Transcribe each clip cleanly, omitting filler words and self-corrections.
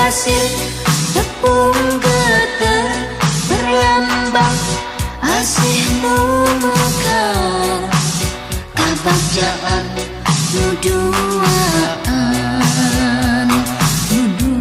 pasir, tepung geter berlambang asih nu mekar, kabagjaan nu duaan, nu duaan.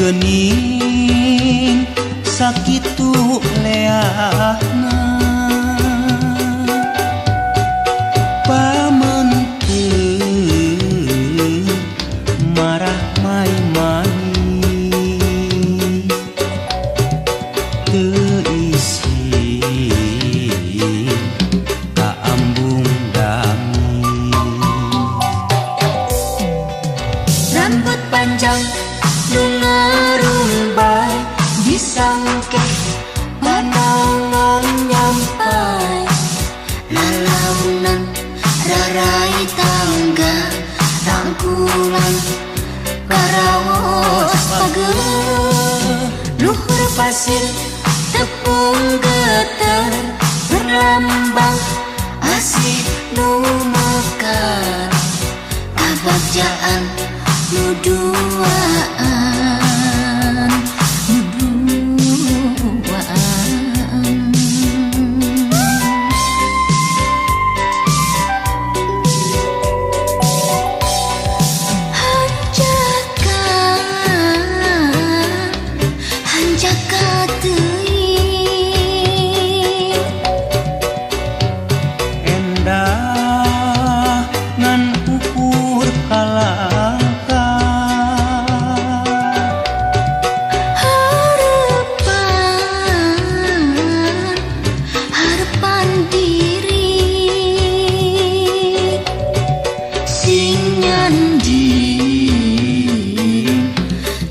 Gening sakitu leahna pamenteun marah manis teu isi kaambung dami. Rambut panjang nu ngarumbai disangke pandangan nyampai, lalaunan rarai tangga rangkulan karaos pageuh, luhur pasir tepung geter berlambang asih nu mekar, kabagjaan nu duaan, nu duaan. Hanjaka teuing endah ngan ukur kalangka harapan diri sing nyandi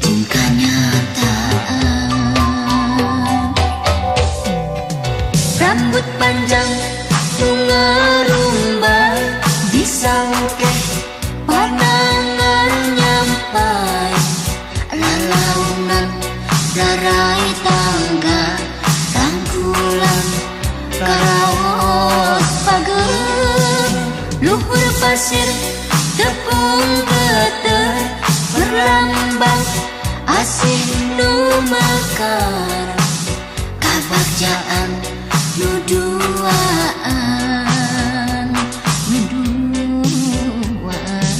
jeung kanyataan. Rambut panjang nu ngarumbai disangke pandangan nyampai, lalaunan darai tangga rangkulan karaos pageuh, luhur pasir tepung geter berlambang asih nu mekar, kabagjaan nu duaan, nu duaan.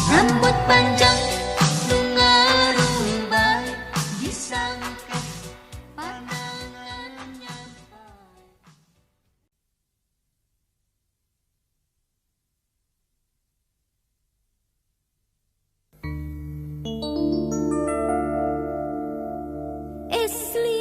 Rambut panjang nu ngarumbai disangke pandangan nyampai. Esli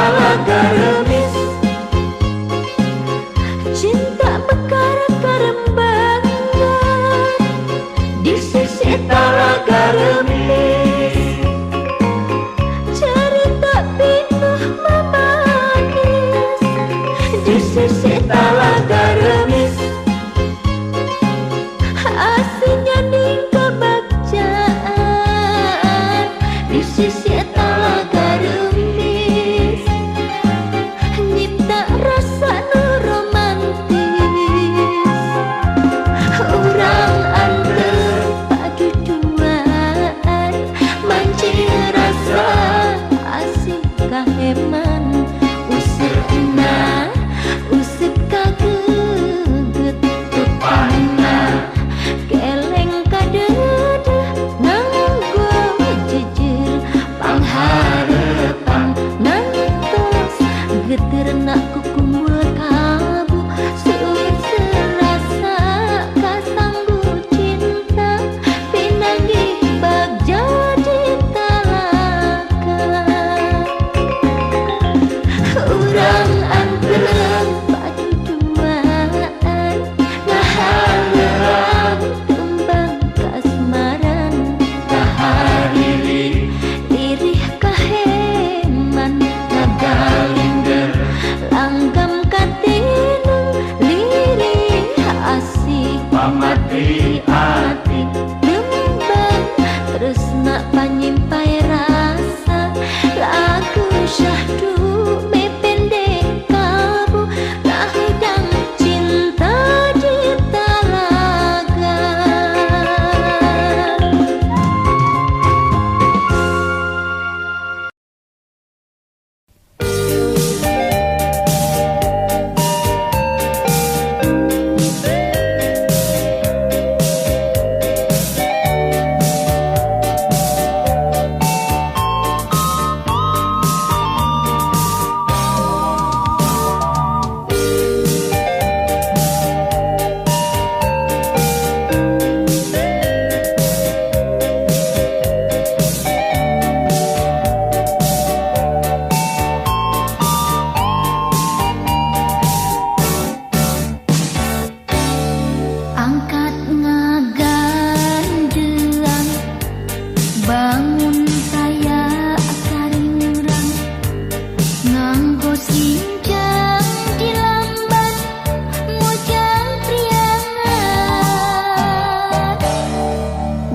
talaga remis, cinta bekara rembangan di sisi talaga remis, cerita pinuh memanis di sisi talaga remis, aslinya ning kebagjaan di sisi talaga remis, nyipta rasa nu romantis, urang anteng paduduan mancing rasa asik kaheman, useuhna useup kageget tepana, keleng kadeudeut nganggo jujur pangharepan ngantos geuteurna kukumpul kabu, seueur serasa kasanggu cinta pinanggih bagja di talaga, urang anteng paduduan ngahareurang tembang kasmaran, kahariri lirih kaheman ngagalinder langgam katinung lirih asik pamati ati tembang tresna panyimpai rasa lagu syahdu mependek kabu kahidang cinta di talaga. Angkat ngagandean bangun saya karingurang nganggo sinjang di lamban mojang priangan,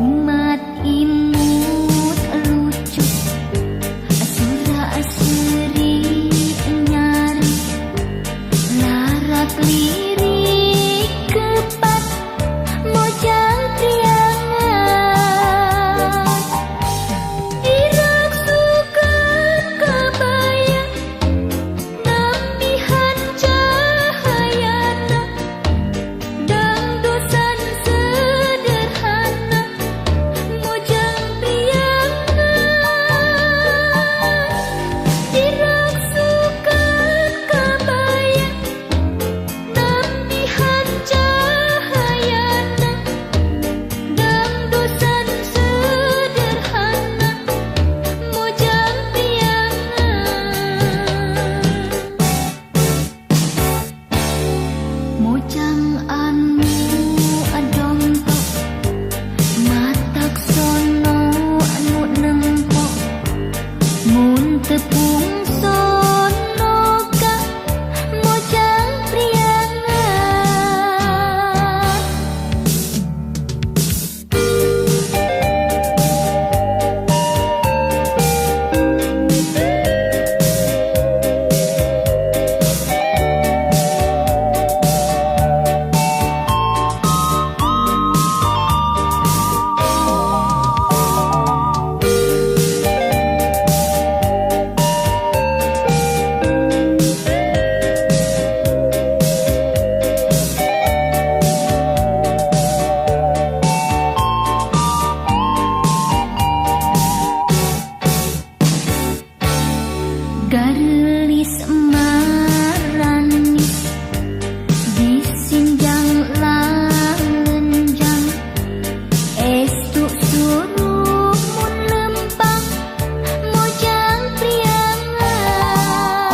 umat imut lucu asura aseri nyari larak lirik kepat mojang priangan, dirasukan kebayang nambihan cahayana dangdosan sederhana mojang priangan, dirasukan kebayang nambihan cahayana dangdosan sederhana mojang priangan, mojang anu adongkok matak sono anu nempok mun tepung sono ka mojang priangan. Garelis maranis disinjang langenjang estu suruh mun lempang mojang priangan.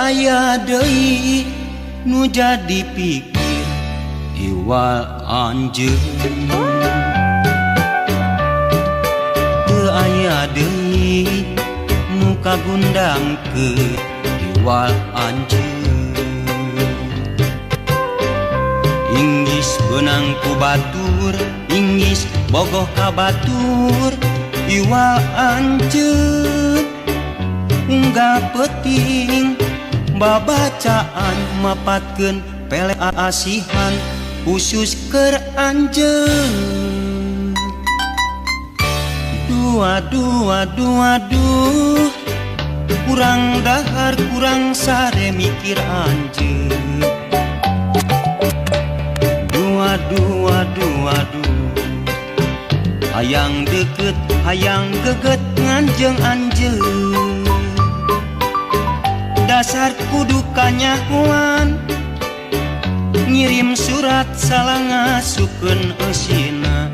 Aya deui nu jadi pikir iwal anjeun teu aya deui nu kagundangkeun iwal anjeun inggis beunang ku batur inggis bogoh ka batur iwal anjeun unggal peuting babacaan mapatkeun pele asihan khusus keur anjeun duh kurang dahar kurang sare mikir anjeun duh hayang deket hayang geget nganjeng anjeun dasar kudu kanyahoan ngirim surat salah ngasukeun eusina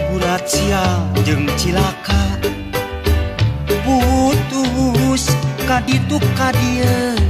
urat sial jeung cilaka putus kaditu kadieu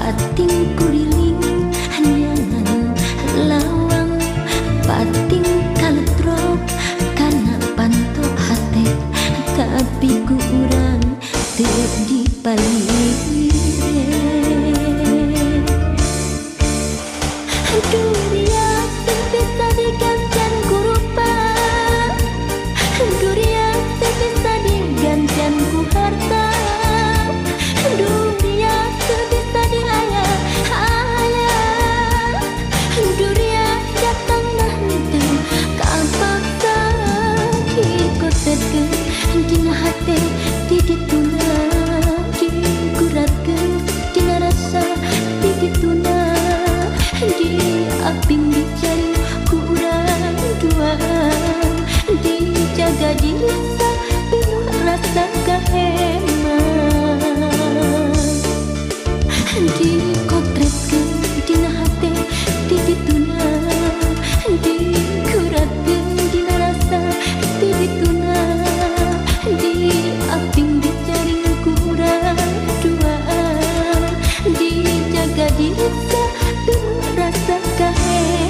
pating kuriling hanyangan lawang pating kaletrok karena pantok hati tapi ku urang teu dipalih dunia bisa digantian ku rupa dunia bisa digantian ku harta dunia bisa diayah-ayah dunia datang nanti kapaksa dikotetkeun dina hati didituna diguratkeun dina rasa didituna diaping dicari ku urang duaan dijaga dirasa penuh rasa kaheman dikotretkeun dina hati didituna diguratkeun dina rasa didituna diaping dicari ku urang duaan dijaga dirasa penuh rasa kaheman.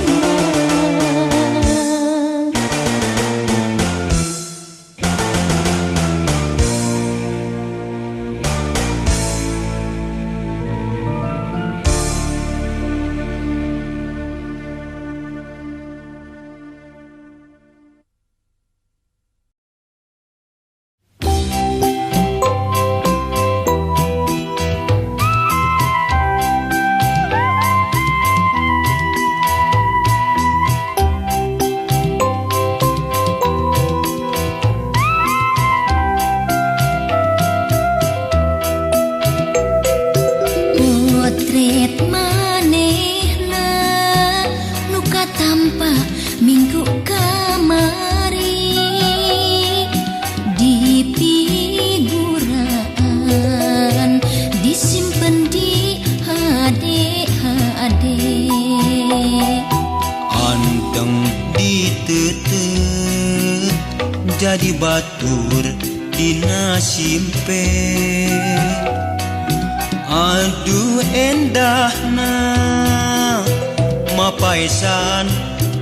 Potret manehna nu katampa minggu kamari di figuran disimpen di HD Anteng ditetet jadi batur dina simpe. Aduh endahna mapaisan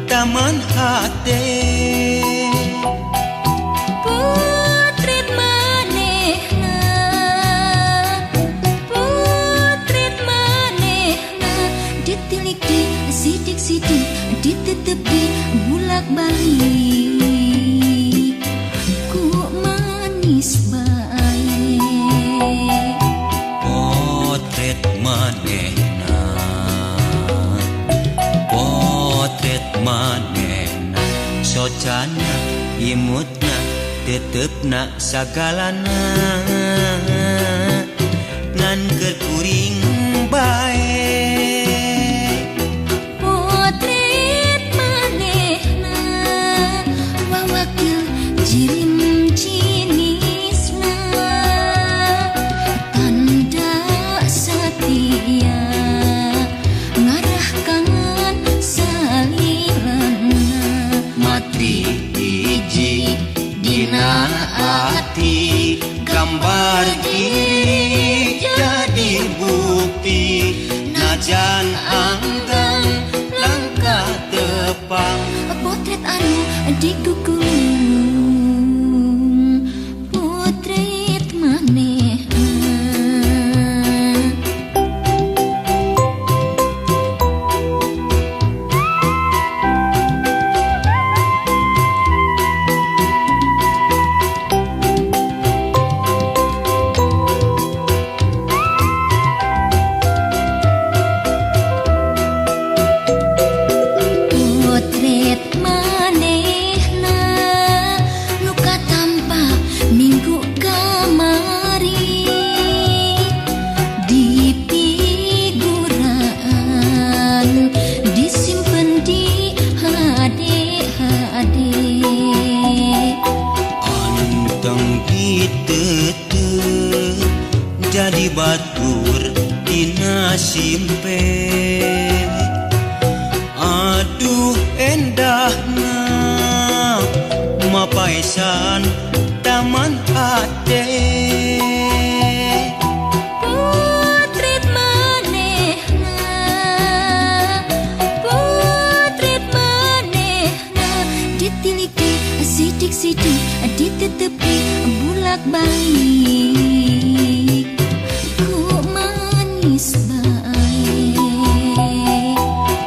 taman hate. Potret manehna ditilik di sidik-sidik ditetepi bulak-balik ku manis bae. Potret manehna socana imutna tetepna sagalana ngan keur kuring bae. Potret manehna wawakil jirim jinisna tanda setia ngarah kangen salilana Matri hiji dina ati gambar diri jadi bukti najan anggang langkah tepang. potret anu dikukung potret manehna. Potret manehna nu katampa minggu kamari di figuran disimpen di HD Anteng ditetet jadi batur dina simpe. Aduh endahna mapaisan taman hate. potret manehna balik ku manis bae.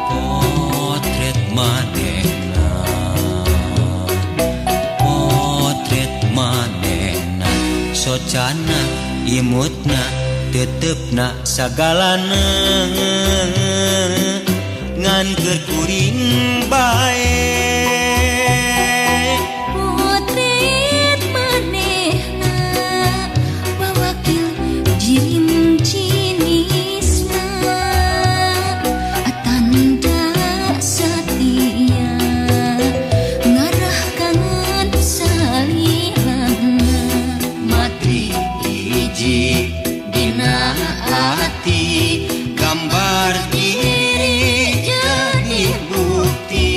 Potret manehna, potret manehna, socana imutna tetepna sagalana, ngan keur kuring bae. Potret manehna wawakil jirim cinisna, tanda setia ngarahkan salirana. Mati hiji dina ati, gambar diri jadi bukti,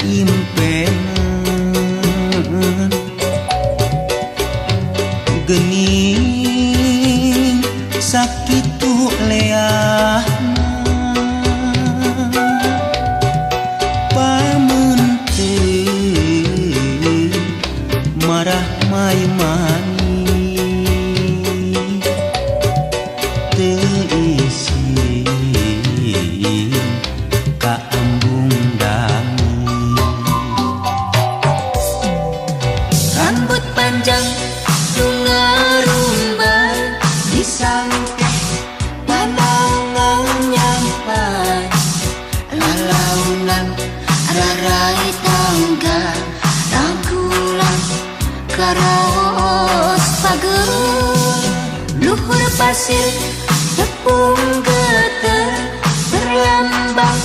impenan Gening sakitu leahna pamun teu marah maimani teu isin ka embung dami Rambut panjang lunga-rumbai disangkeh pandangan nyampai lalaunan rarai tangga rangkulan karaos pagerung luhur pasir tepung geter berlambang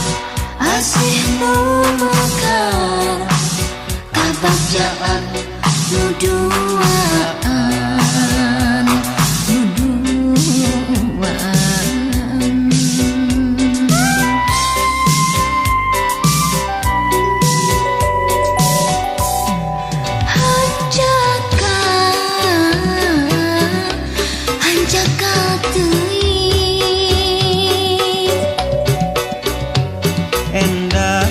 asih nu mekar kabagjaan nu duaan hanjaka teuing endah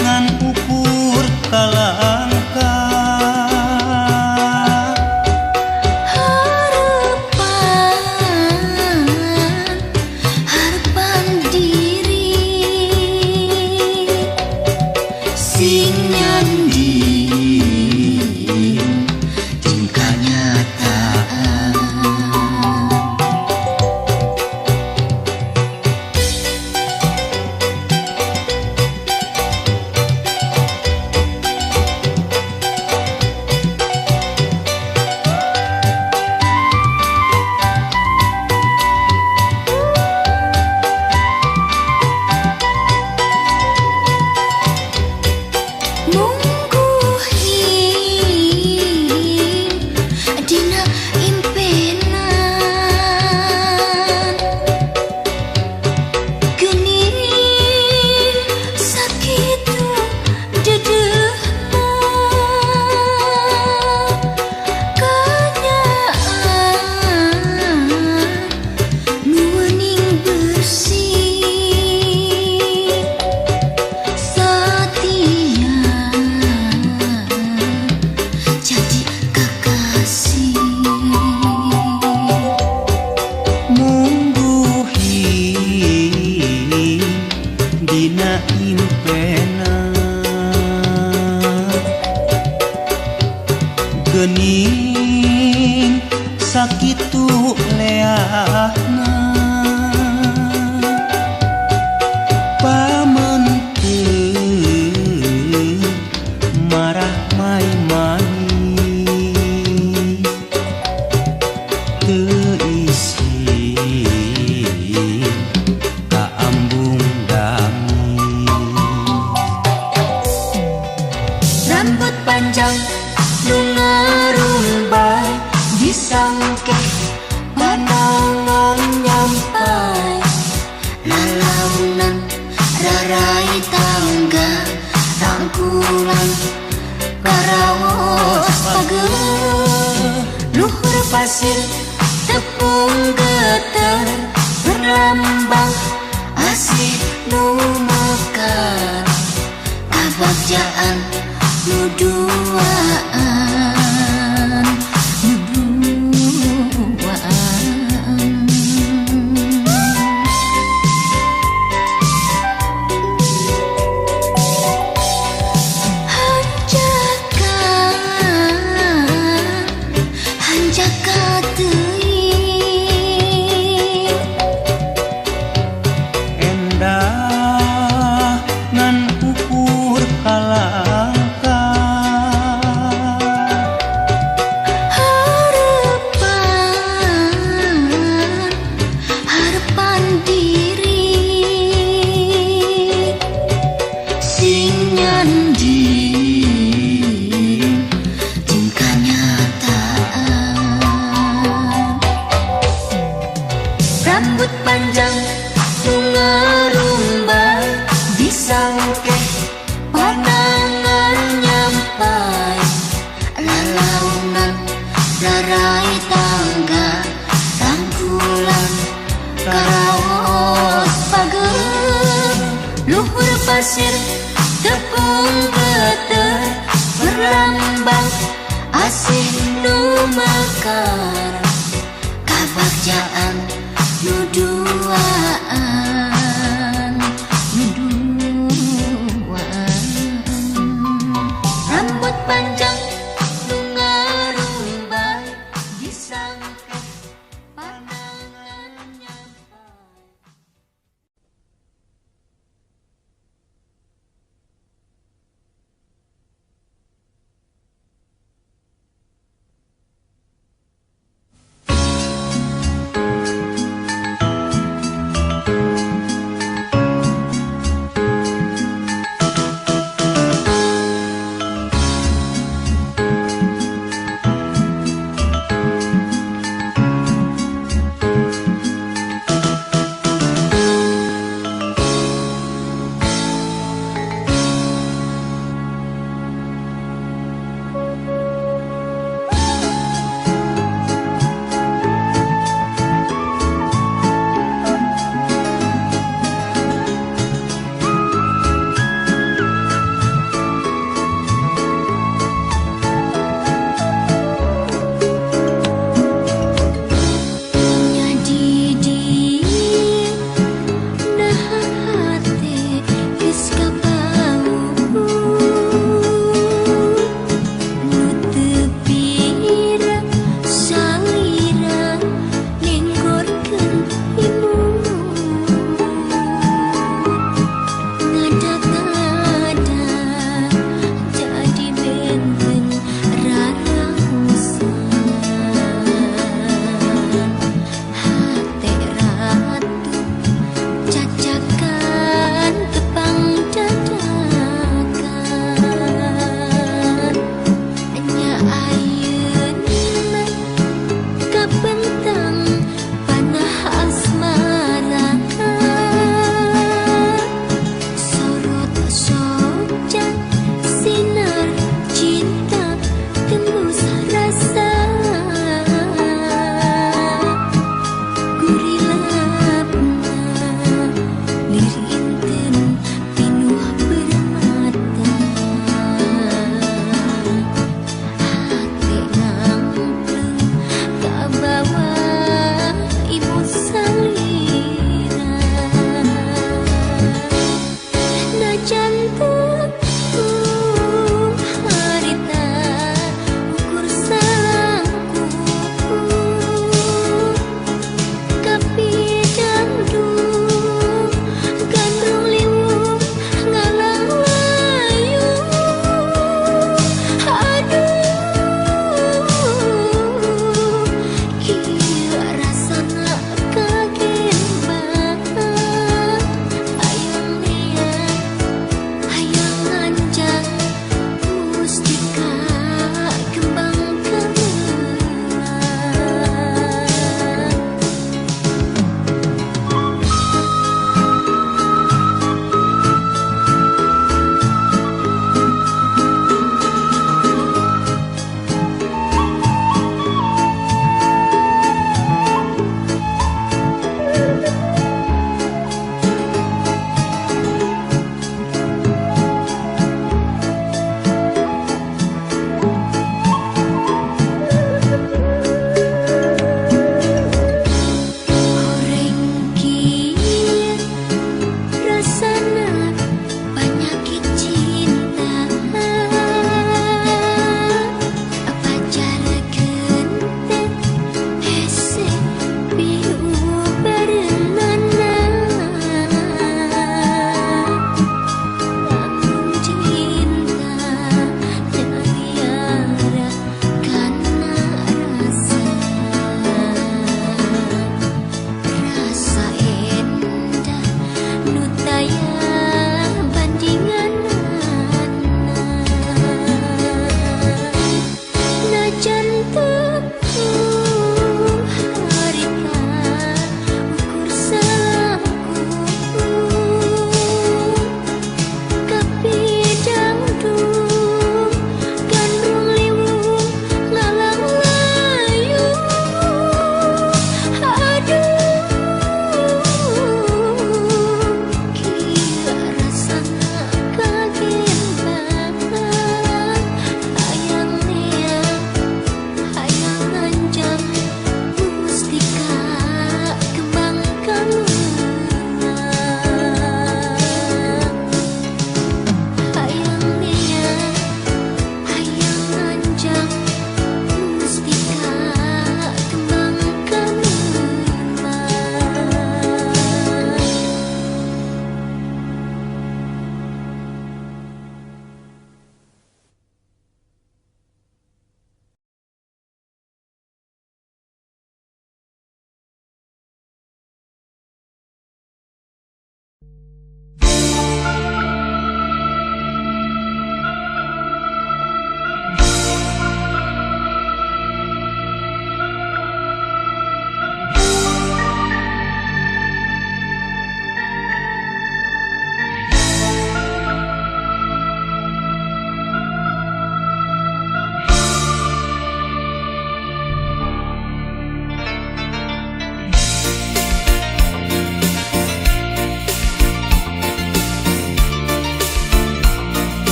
ngan ukur kalangka harapan diri sing nyandi tingkah nyataan mungguhin dina impenan gening sakitu dedehna kanyaan nu wening bersih setia jadi kekasih mungguhi dina impenan gening sakitu leahna pamun teu marah maimani teu isin ka embung dami rambut panjang lunga-rumbai disangkeh pandangan nyampai lalaunan rarai tangga rangkulan karaos pagerung luhur pasir tepung geter berlambang asih nu mekar kabagjaan nu duaan hanjaka teuing endah ngan ukur kalangka harapan diri sing nyandi tingkah nyataan rambut panjang lunga-rumbai disangkeh gunung beter berlambang asih nu mekar kabagjaan nu duaan rambut panjang nu ngarumbai disangke pandangan nyampai.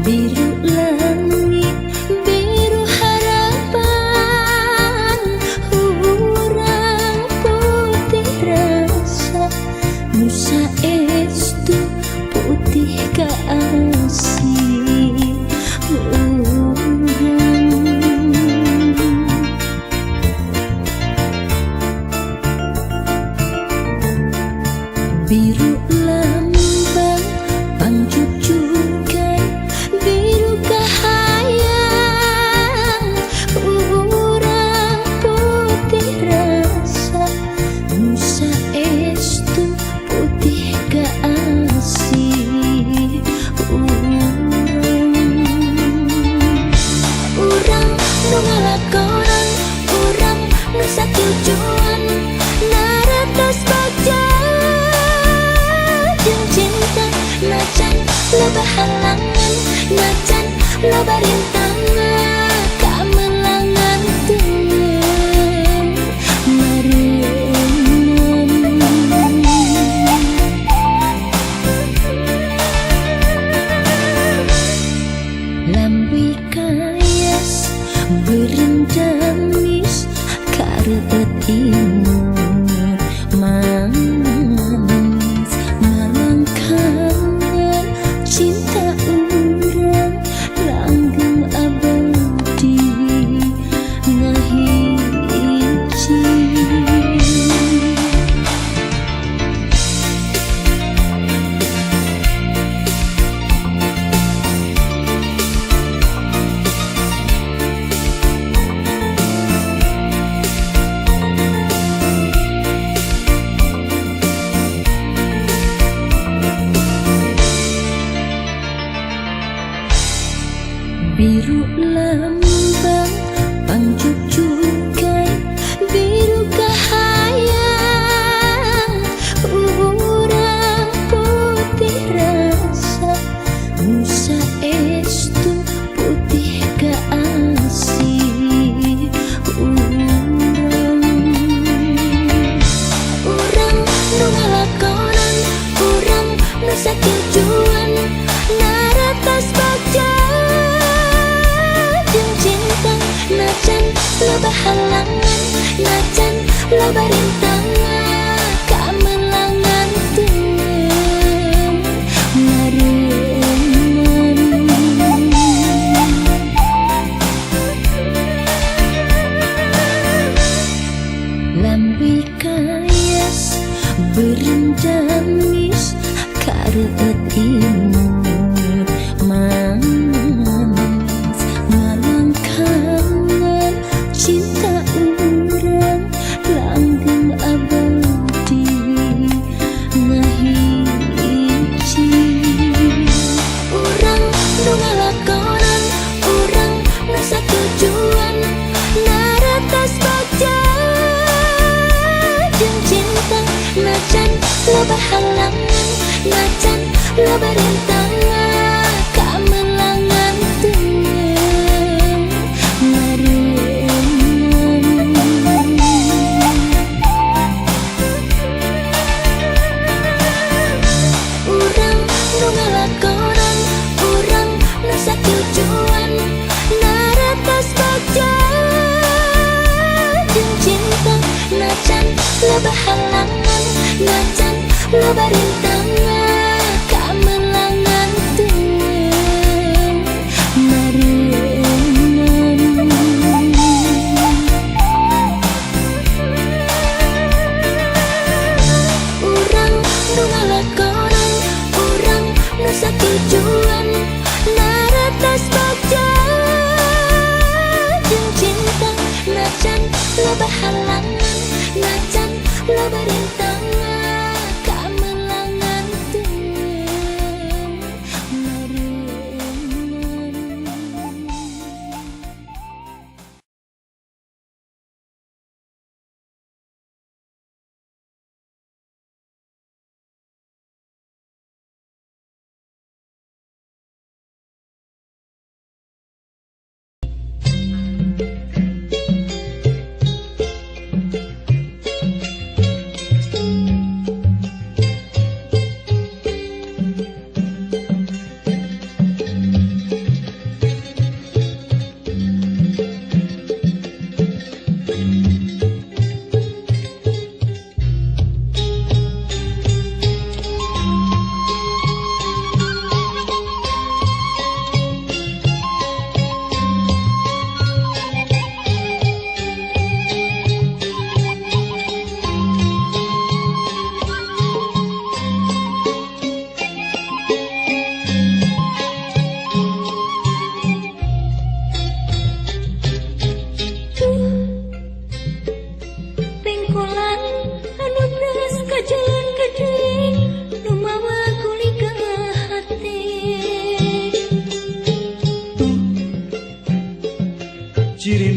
biru langit, biru harapan, urang putih rasa, nusa estu putih kasih urang. Biru lambang pangcucukan, biru kahayang, urang putih rasa, nusa estu putih kasih urang. Urang nu ngalakonan, urang nu satujuan, naratos baja cinta, najan loba halangan, najan loba rintangan, kamelangan dengan mareungan. Lambi kayas berendamis kareut imut manis, malang kangen cinta urang langgeng abadi ngahiji. Biru lambang pangcucukan, biru kahayang, urang putih rasa, nusa estu putih kasih urang. Urang nu ngalakonan, urang nu satujuan, naratos baja cinta, najan loba halangan, najan loba rintangan, kamelangan dengan mareungan. Lambi kayas berendamis kareut imut manis, malang kangen cinta urang langgeng abadi ngahiji. Urang nu ngalakonan, urang nu satujuan, naratos baja jeung cinta, najan loba halangan, najan loba rintangan, kamelangan dengan mareungan. Urang nu ngalakonan, urang nu satujuan, naratos baja jeung cinta, najan loba halangan, najan loba rintangan, kamelangan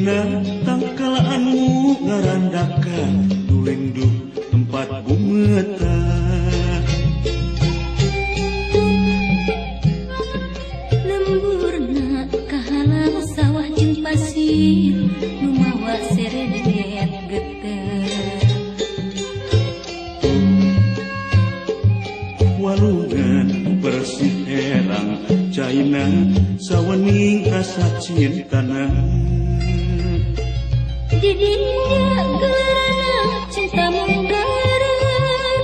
Cirina tangkalaanmu ngarandakan dulenduh tempat bumeta lemburna kahalang sawah jeung pasir nu mawa seredet geter walungan bersih herang caina sawening rasa cintana di dinya gelarana cinta menggaran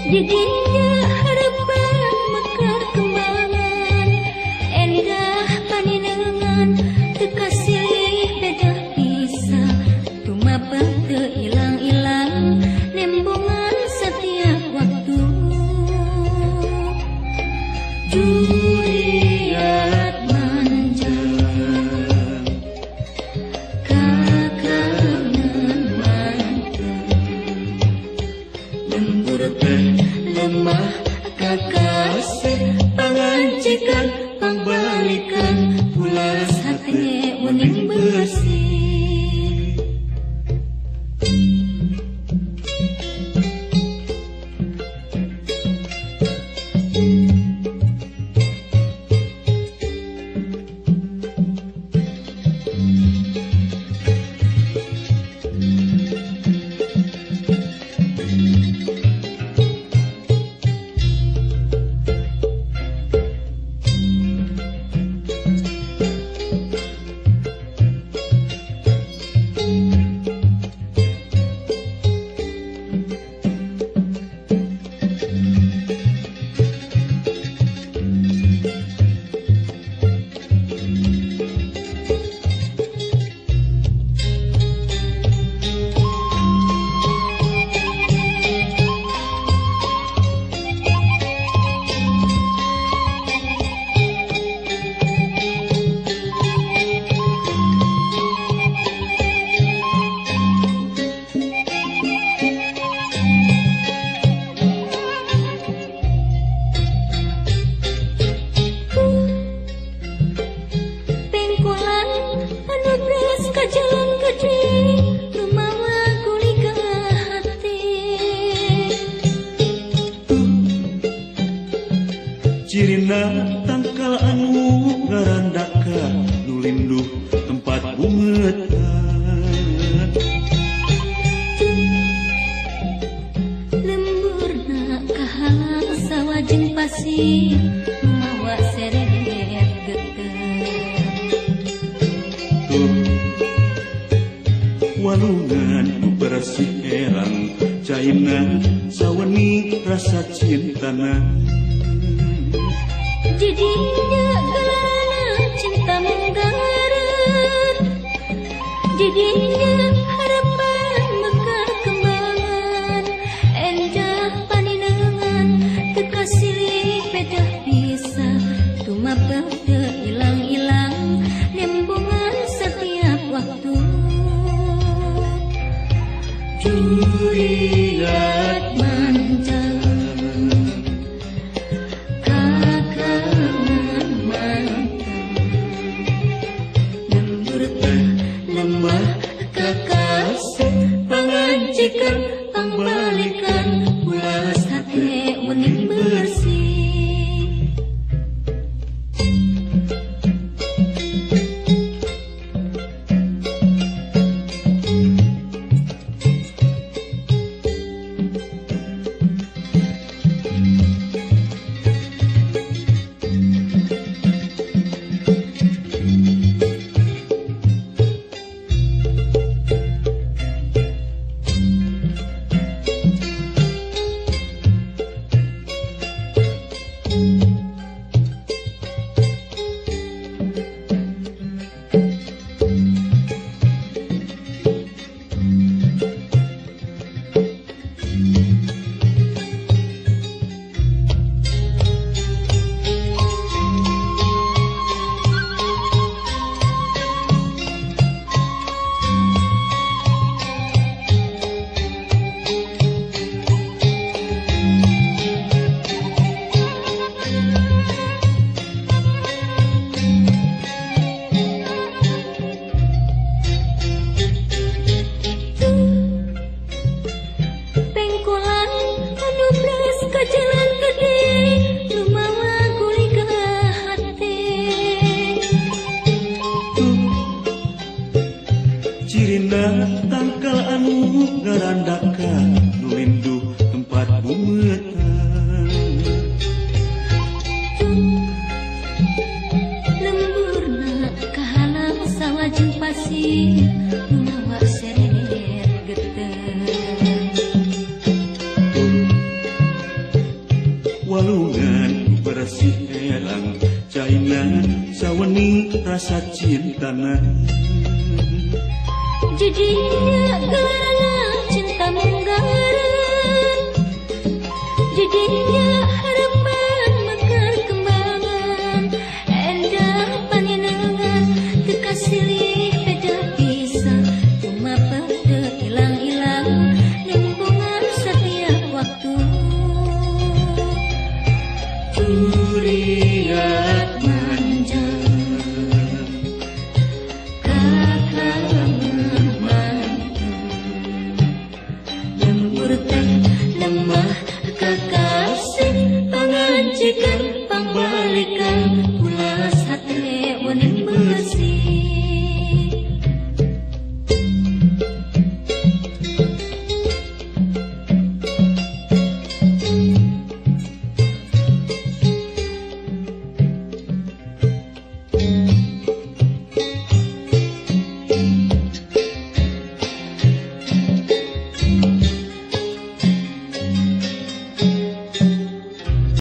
di dinya harapan mekar kembangan endah paninengan teu kasilih beda bisa tumapah teu ilang-ilang nembongan setiap waktu juriat manja kakanan mantep lembur teh lemah kakasih pangancikan pangbalikan pulas hati uning bersih jalan gede lumawa gulika hati Cirina tangkalaanmu ngarandakan nulinduh tempat bumeta lemburna kahalang sawah jeung pasir lumawa seredet geter walungan bersih herang caina sawening rasa cintana didinya gelarana cinta menggaran didinya harapan mekar kembangan endah paninengan teu kasilih beda bisa tumapah teu ilang-ilang nembongan setiap waktu juriat manja kakanan mantep lembur teh lemah kakasih pangancikan pangbalikan pulas hati uning bersih bisi ngawa serer geter walungan bersih elang caina saweni rasa cintana jadi gelar